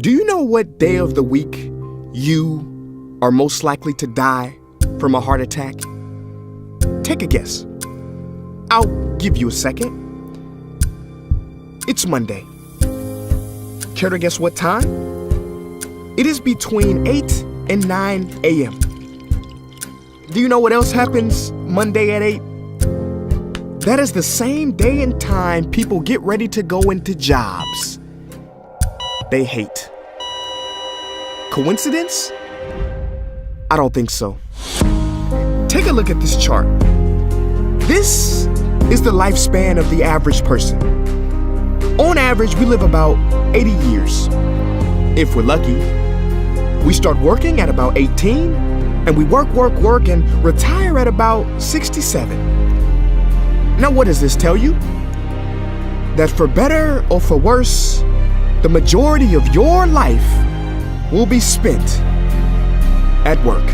Do you know what day of the week you are most likely to die from a heart attack? Take a guess. I'll give you a second. It's Monday. Care to guess what time? It is between 8 and 9 a.m. Do you know what else happens Monday at 8? That is the same day and time people get ready to go into jobs they hate. Coincidence? I don't think so. Take a look at this chart. This is the lifespan of the average person. On average, we live about 80 years. If we're lucky, we start working at about 18, and we work, and retire at about 67. Now, what does this tell you? That for better or for worse, the majority of your life will be spent at work.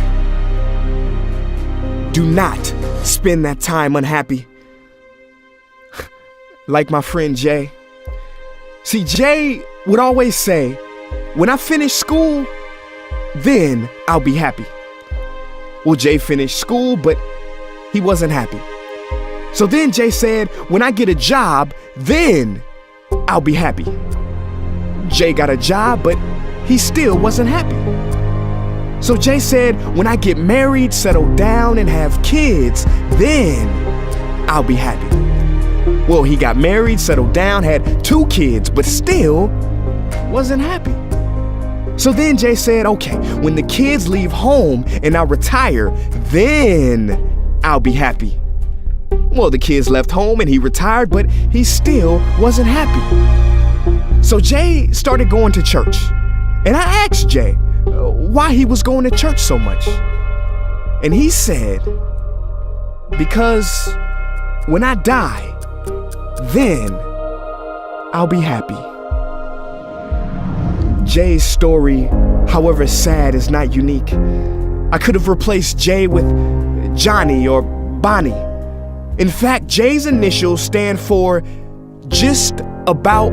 Do not spend that time unhappy. Like my friend Jay. See, Jay would always say, when I finish school, then I'll be happy. Well, Jay finished school, but he wasn't happy. So then Jay said, when I get a job, then I'll be happy. Jay got a job, but he still wasn't happy. So Jay said, when I get married, settle down, and have kids, then I'll be happy. Well, he got married, settled down, had 2 kids, but still wasn't happy. So then Jay said, okay, when the kids leave home and I retire, then I'll be happy. Well, the kids left home and he retired, but he still wasn't happy. So Jay started going to church. And I asked Jay why he was going to church so much. And he said, because when I die, then I'll be happy. Jay's story, however sad, is not unique. I could have replaced Jay with Johnny or Bonnie. In fact, Jay's initials stand for just about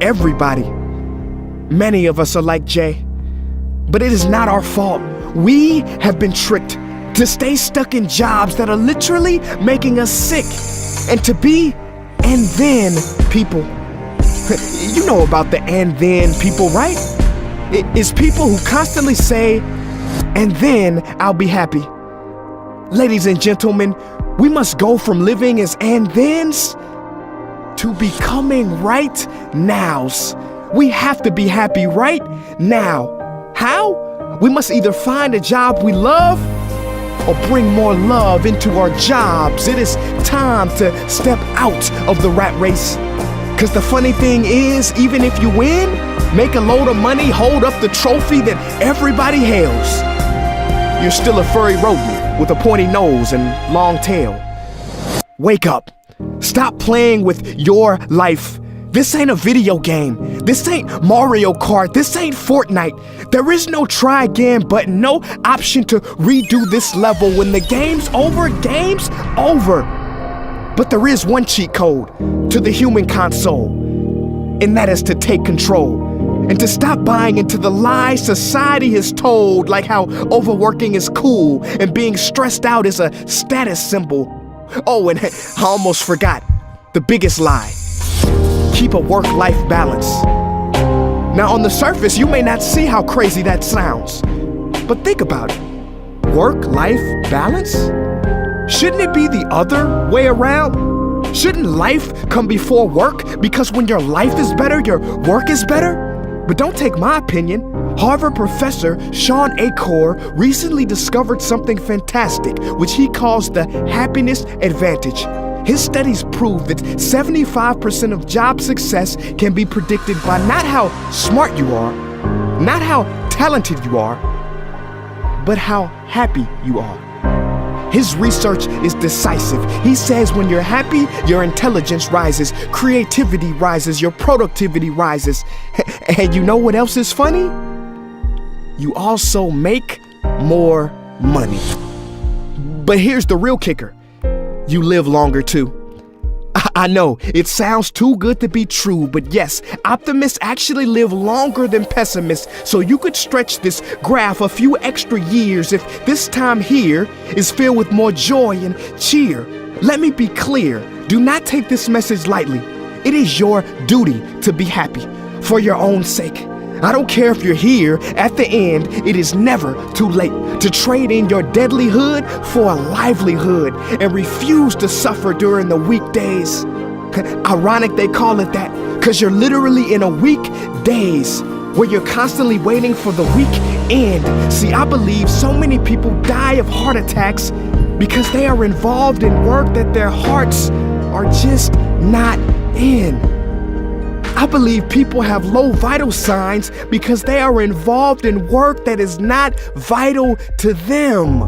everybody. Many of us are like Jay, but it is not our fault. We have been tricked to stay stuck in jobs that are literally making us sick and to be and then people. You know about the and then people, right? It is people who constantly say, and then I'll be happy. Ladies and gentlemen, we must go from living as and thens to becoming right nows. We have to be happy right now. How? We must either find a job we love or bring more love into our jobs. It is time to step out of the rat race. Cause the funny thing is, even if you win, make a load of money, hold up the trophy that everybody hails, you're still a furry rodent with a pointy nose and long tail. Wake up. Stop playing with your life. This ain't a video game. This ain't Mario Kart. This ain't Fortnite. There is no try again button, no option to redo this level. When the game's over, game's over. But there is one cheat code to the human console, and that is to take control and to stop buying into the lies society has told, like how overworking is cool and being stressed out is a status symbol. Oh, and I almost forgot the biggest lie. Keep a work-life balance. Now, on the surface, you may not see how crazy that sounds, but think about it. Work-life balance? Shouldn't it be the other way around? Shouldn't life come before work? Because when your life is better, your work is better? But don't take my opinion. Harvard professor Sean Achor recently discovered something fantastic, which he calls the happiness advantage. His studies prove that 75% of job success can be predicted by not how smart you are, not how talented you are, but how happy you are. His research is decisive. He says when you're happy, your intelligence rises, creativity rises, your productivity rises. And you know what else is funny? You also make more money. But here's the real kicker. You live longer too. I know, it sounds too good to be true, but yes, optimists actually live longer than pessimists, so you could stretch this graph a few extra years if this time here is filled with more joy and cheer. Let me be clear, do not take this message lightly. It is your duty to be happy, for your own sake. I don't care if you're here at the end, it is never too late to trade in your deadlyhood for a livelihood and refuse to suffer during the weekdays. Ironic they call it that, because you're literally in a weekdays where you're constantly waiting for the weekend. See, I believe so many people die of heart attacks because they are involved in work that their hearts are just not in. I believe people have low vital signs because they are involved in work that is not vital to them.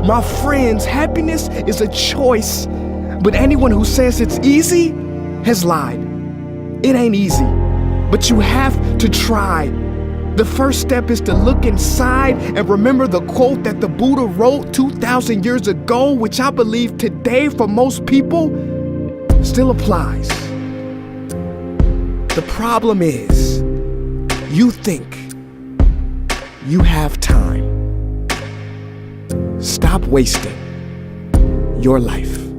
My friends, happiness is a choice, but anyone who says it's easy has lied. It ain't easy, but you have to try. The first step is to look inside and remember the quote that the Buddha wrote 2,000 years ago, which I believe today for most people still applies. The problem is, you think you have time. Stop wasting your life.